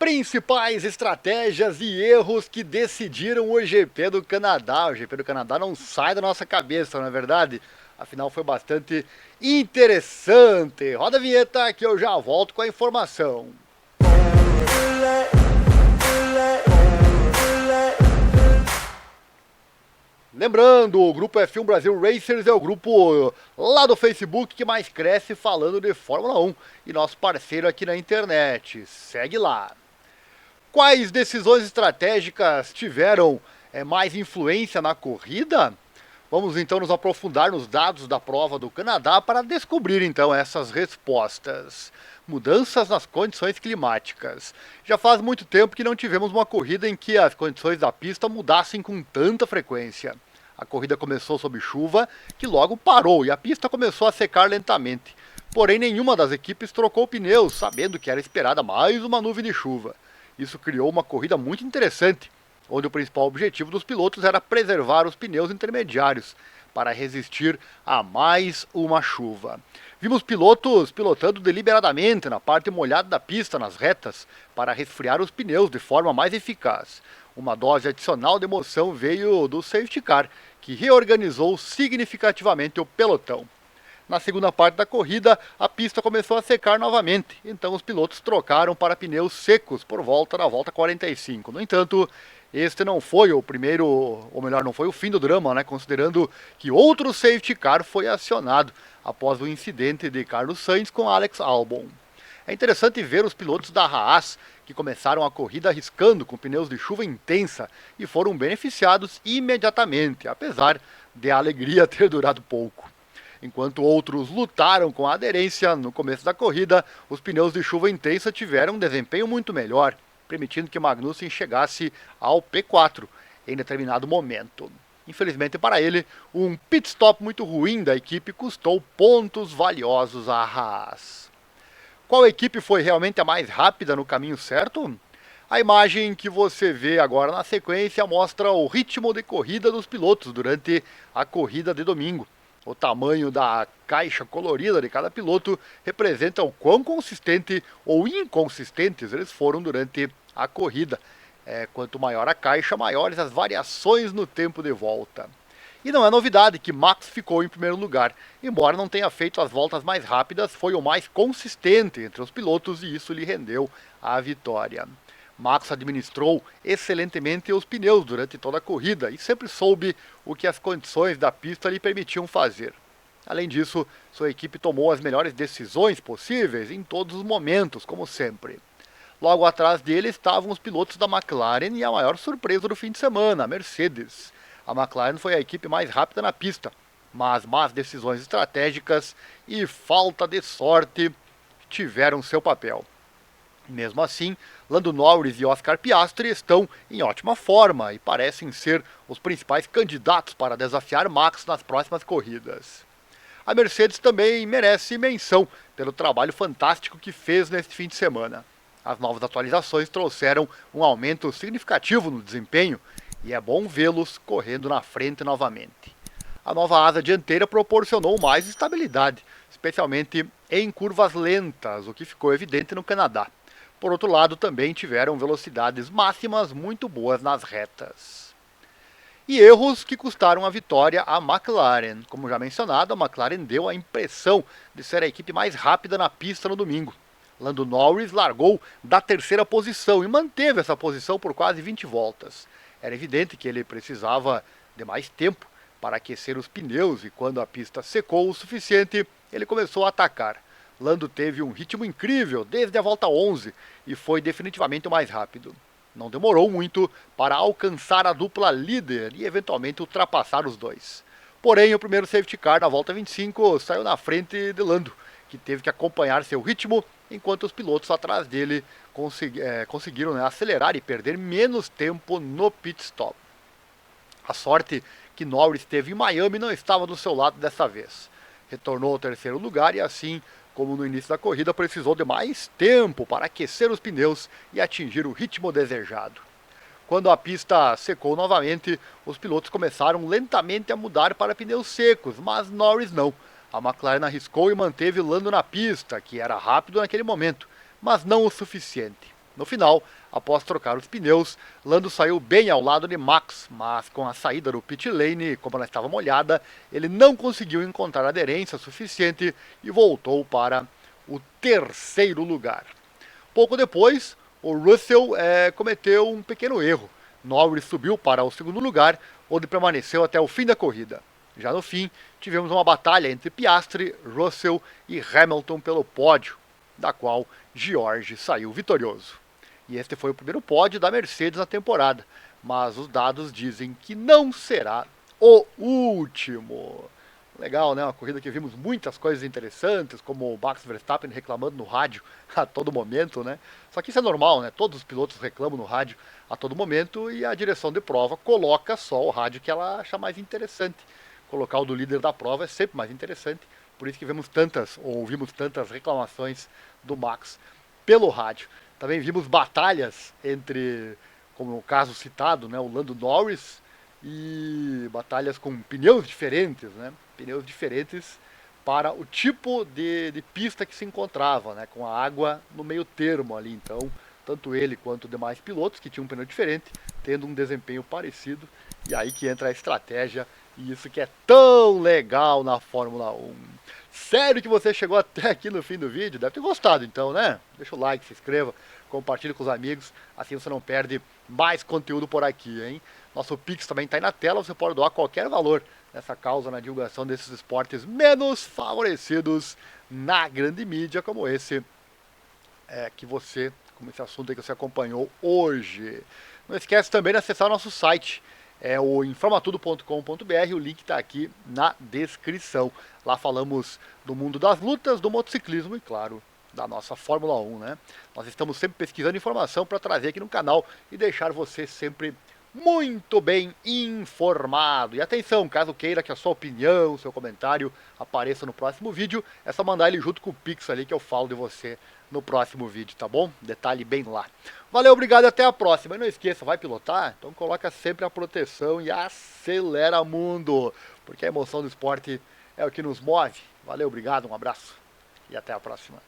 Principais estratégias e erros que decidiram o GP do Canadá. O GP do Canadá não sai da nossa cabeça, não é verdade? Afinal, foi bastante interessante. Roda a vinheta que eu já volto com a informação. Lembrando, o grupo F1 Brasil Racers é o grupo lá do Facebook que mais cresce falando de Fórmula 1 e nosso parceiro aqui na internet. Segue lá. Quais decisões estratégicas tiveram mais influência na corrida? Vamos então nos aprofundar nos dados da prova do Canadá para descobrir então essas respostas. Mudanças nas condições climáticas. Já faz muito tempo que não tivemos uma corrida em que as condições da pista mudassem com tanta frequência. A corrida começou sob chuva, que logo parou e a pista começou a secar lentamente. Porém, nenhuma das equipes trocou pneus, sabendo que era esperada mais uma nuvem de chuva. Isso criou uma corrida muito interessante, onde o principal objetivo dos pilotos era preservar os pneus intermediários para resistir a mais uma chuva. Vimos pilotos pilotando deliberadamente na parte molhada da pista nas retas para resfriar os pneus de forma mais eficaz. Uma dose adicional de emoção veio do safety car, que reorganizou significativamente o pelotão. Na segunda parte da corrida, a pista começou a secar novamente, então os pilotos trocaram para pneus secos por volta da volta 45. No entanto, este não foi o primeiro, ou melhor, não foi o fim do drama, né? Considerando que outro safety car foi acionado após o incidente de Carlos Sainz com Alex Albon. É interessante ver os pilotos da Haas, que começaram a corrida arriscando com pneus de chuva intensa e foram beneficiados imediatamente, apesar de a alegria ter durado pouco. Enquanto outros lutaram com a aderência no começo da corrida, os pneus de chuva intensa tiveram um desempenho muito melhor, permitindo que Magnussen chegasse ao P4 em determinado momento. Infelizmente para ele, um pit stop muito ruim da equipe custou pontos valiosos à Haas. Qual equipe foi realmente a mais rápida no caminho certo? A imagem que você vê agora na sequência mostra o ritmo de corrida dos pilotos durante a corrida de domingo. O tamanho da caixa colorida de cada piloto representa o quão consistente ou inconsistentes eles foram durante a corrida. Quanto maior a caixa, maiores as variações no tempo de volta. E não é novidade que Max ficou em primeiro lugar. Embora não tenha feito as voltas mais rápidas, foi o mais consistente entre os pilotos e isso lhe rendeu a vitória. Max administrou excelentemente os pneus durante toda a corrida e sempre soube o que as condições da pista lhe permitiam fazer. Além disso, sua equipe tomou as melhores decisões possíveis em todos os momentos, como sempre. Logo atrás dele estavam os pilotos da McLaren e a maior surpresa do fim de semana, a Mercedes. A McLaren foi a equipe mais rápida na pista, mas más decisões estratégicas e falta de sorte tiveram seu papel. Mesmo assim, Lando Norris e Oscar Piastri estão em ótima forma e parecem ser os principais candidatos para desafiar Max nas próximas corridas. A Mercedes também merece menção pelo trabalho fantástico que fez neste fim de semana. As novas atualizações trouxeram um aumento significativo no desempenho e é bom vê-los correndo na frente novamente. A nova asa dianteira proporcionou mais estabilidade, especialmente em curvas lentas, o que ficou evidente no Canadá. Por outro lado, também tiveram velocidades máximas muito boas nas retas. E erros que custaram a vitória à McLaren. Como já mencionado, a McLaren deu a impressão de ser a equipe mais rápida na pista no domingo. Lando Norris largou da terceira posição e manteve essa posição por quase 20 voltas. Era evidente que ele precisava de mais tempo para aquecer os pneus e quando a pista secou o suficiente, ele começou a atacar. Lando teve um ritmo incrível desde a volta 11 e foi definitivamente o mais rápido. Não demorou muito para alcançar a dupla líder e eventualmente ultrapassar os dois. Porém, o primeiro safety car na volta 25 saiu na frente de Lando, que teve que acompanhar seu ritmo enquanto os pilotos atrás dele conseguiram acelerar e perder menos tempo no pit stop. A sorte que Norris teve em Miami não estava do seu lado dessa vez. Retornou ao terceiro lugar e assim, como no início da corrida, precisou de mais tempo para aquecer os pneus e atingir o ritmo desejado. Quando a pista secou novamente, os pilotos começaram lentamente a mudar para pneus secos, mas Norris não. A McLaren arriscou e manteve Lando na pista, que era rápido naquele momento, mas não o suficiente. No final, após trocar os pneus, Lando saiu bem ao lado de Max, mas com a saída do pit lane, como ela estava molhada, ele não conseguiu encontrar aderência suficiente e voltou para o terceiro lugar. Pouco depois, o Russell cometeu um pequeno erro. Norris subiu para o segundo lugar, onde permaneceu até o fim da corrida. Já no fim, tivemos uma batalha entre Piastri, Russell e Hamilton pelo pódio, da qual George saiu vitorioso. E este foi o primeiro pódio da Mercedes na temporada, mas os dados dizem que não será o último. Legal, né? Uma corrida que vimos muitas coisas interessantes, como o Max Verstappen reclamando no rádio a todo momento, né? Só que isso é normal, né? Todos os pilotos reclamam no rádio a todo momento e a direção de prova coloca só o rádio que ela acha mais interessante. Colocar o do líder da prova é sempre mais interessante, por isso que ouvimos tantas reclamações do Max pelo rádio. Também vimos batalhas entre, como o caso citado, né, o Lando Norris, e batalhas com pneus diferentes, né? Pneus diferentes para o tipo de pista que se encontrava, né? Com a água no meio termo ali. Então, tanto ele quanto os demais pilotos que tinham um pneu diferente, tendo um desempenho parecido. E aí que entra a estratégia e isso que é tão legal na Fórmula 1. Sério que você chegou até aqui no fim do vídeo? Deve ter gostado então, né? Deixa o like, se inscreva, compartilhe com os amigos, assim você não perde mais conteúdo por aqui, hein? Nosso Pix também está aí na tela, você pode doar qualquer valor nessa causa, na divulgação desses esportes menos favorecidos na grande mídia, como esse como esse assunto aí que você acompanhou hoje. Não esquece também de acessar o nosso site, o informatudo.com.br, o link está aqui na descrição. Lá falamos do mundo das lutas, do motociclismo e, claro, da nossa Fórmula 1, né? Nós estamos sempre pesquisando informação para trazer aqui no canal e deixar você sempre muito bem informado. E atenção, caso queira que a sua opinião, seu comentário apareça no próximo vídeo, é só mandar ele junto com o Pix ali que eu falo de você no próximo vídeo, tá bom? Detalhe bem lá. Valeu, obrigado e até a próxima. E não esqueça, vai pilotar? Então coloca sempre a proteção e acelera mundo, porque a emoção do esporte é o que nos move. Valeu, obrigado, um abraço e até a próxima.